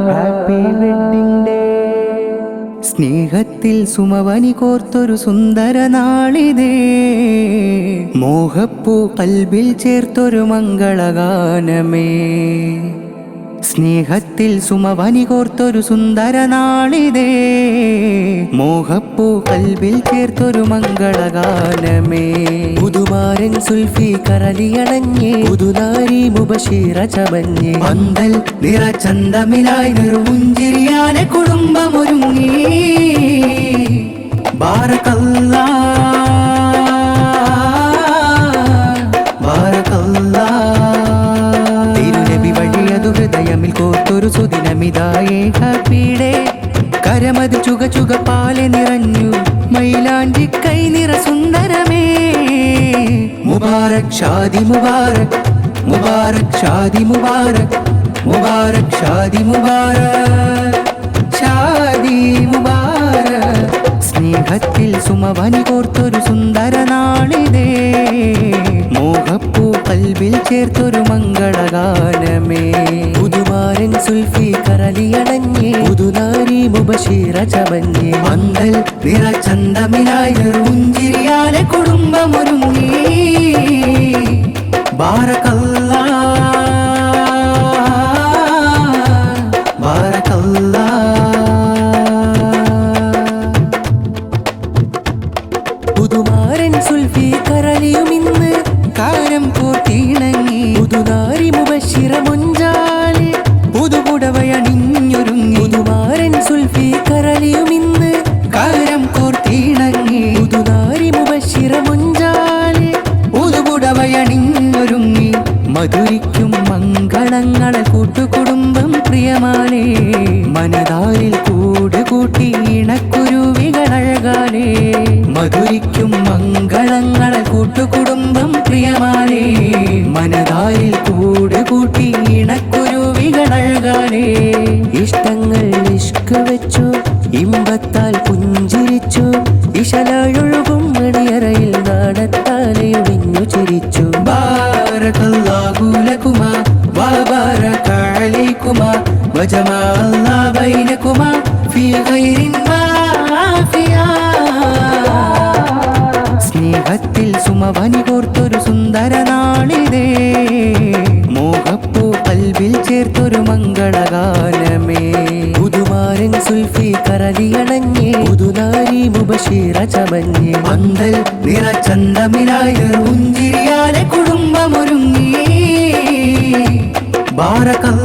Happy wedding day. സ്നേഹത്തിൽ സുമവനി കോർത്തൊരു സുന്ദര നാളിതേ, മോഹപ്പൂ കൽബിൽ ചേർത്തൊരു മംഗളഗാനമേ. സ്നേഹത്തിൽ സുമവനി കോർത്തൊരു സുന്ദര നാളിതേ, മോഹപ്പൂ കൽബിൽ ചേർത്തൊരു മംഗളഗാനമേ. പുതുമാരൻ സുൽഫി കരളിയണഞ്ഞേ, പുതുനാരി മുബശീറ ചമഞ്ഞേ, പന്തൽ നിറചന്തമിലായി നിറവുഞ്ചിരിയാനെ കുടുംബമൊരുങ്ങി. ബാറകല്ലാ ബാറകല്ലാ. തിരുനബി വഴിയതു ഹൃദയമിൽ കോർത്തൊരു സുദിനമിതായേ ഹാപ്പി ഡേ. കരമതി ചുക ചുക പാലെ നിറഞ്ഞു, മൈലാഞ്ചി കൈ നിറ സുന്ദരമേ. മുബാരക് ഷാദി മുബാരക്, മുബാരക് ഷാദി മുബാരക്, മുബാരക് ഷാദി മുബാരക്, ഷാദി മുബാരക്. സ്നേഹത്തിൽ സുമവനി കോർത്തൊരു സുന്ദര നാളിതേ, മോഹപ്പൂ കൽബിൽ ചേർത്തൊരു മംഗളഗാനമേ. പുതുമാരൻ സുൽഫി കരളിയണഞ്ഞേ, പുതുനാരി മുബശീറ ചമഞ്ഞേ, പന്തൽ നിറചന്തമിലായി നിറവുഞ്ചിരിയാലെ കുടുംബമൊരുങ്ങി. ബാറകല്ലാ ബാറകല്ലാ. പുതുമാരൻ സുൽഫി കരളിയുമിന്ന് കാരം കോർത്തിണങ്ങി, പുതുനാരി മുബശിറ മുഞ്ചാലെ പുതുപുടവയണിഞ്ഞൊരുങ്ങി. പുതുമാരൻ സുൽഫി കരളിയുമിന്ന് കാരം കോർത്തിണങ്ങി, പുതുനാരി മുബശിറ മുഞ്ചാലെ പുതുപുടവയണിഞ്ഞൊരുങ്ങി. മധുരിക്കും മംഗളങ്ങളെ കൂട്ടുകുടുംബം പ്രിയമാലേ, മനതാരിൽ കൂട് കൂട്ടി ഇണക്കുരുവികളഴകാലേ. മധുരിക്കും മംഗളങ്ങളെ കൂട്ടുകുടുംബം പ്രിയമാലേ, മനതാരിൽ കൂട് കൂട്ടി ഇണക്കുരുവികളഴകാലേ. ഇഷ്ടങ്ങൾ ഇഷ്ക് വെച്ചു, ഇമ്പത്താൽ പുഞ്ചിരിച്ചു, ഇശലൊഴുകും മണിയറയിൽ നാടത്താലയൊഴിഞ്ഞു ചിരിച്ചു. ബാറകല്ലാഹു ലകുമാ വബാറക അലൈകുമാ വജമാ അല്ലാഹു ബൈനകുമാ ഫീ ഖൈരിൻ മാഫിയാ. സ്നേഹത്തിൽ സുമവനി കോർത്തൊരു സുന്ദര നാളിതേ, മോഹപ്പൂ കൽബിൽ ചേർത്തൊരു മംഗളഗാനമേ. പുതുമാരൻ സുൽഫി കരളിയണഞ്ഞേ, പുതുനാരി മുബശീറ ചമഞ്ഞേ, പന്തൽ നിറചന്തമിലായി നിറവുഞ്ചിരിയാലെ കുടുംബമൊരുങ്ങി. ബാറകല്ലാ